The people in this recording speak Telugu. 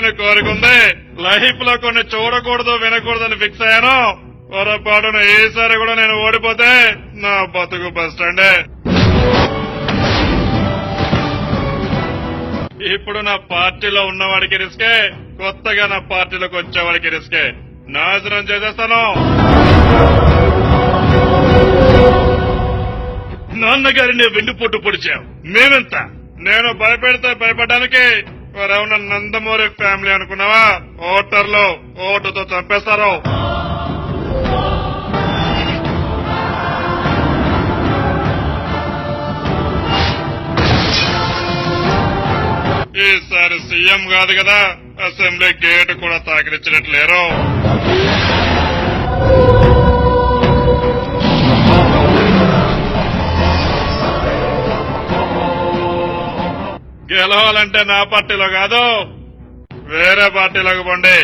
తీరాలని కోరుకుంది. లైఫ్ లో కొన్ని చూడకూడదు వినకూడదని ఫిక్స్ అయ్యాను. పొరపాటున ఈసారి కూడా నేను ఓడిపోతే నా బతుకు బస్ స్టాండే. ఇప్పుడు నా పార్టీలో ఉన్నవాడికి రిస్కే, కొత్తగా నా పార్టీలోకి వచ్చేవాడికి రిస్కే. నాశనం చేసేస్తాను. నాన్నగారిని వెండిపోటు పొడిచావు. మేమెంత నేను భయపెడితే భయపడడానికి ఎవరన్నా నందమూరి ఫ్యామిలీ అనుకున్నావా? ఓటర్లు ఓటుతో చంపేస్తారు. ఈసారి సీఎం కాదు కదా, అసెంబ్లీ గేటు కూడా తాకిరించినట్లేరు. గెలవాలంటే నా పార్టీలో కాదు, వేరే పార్టీలోకి పోండి.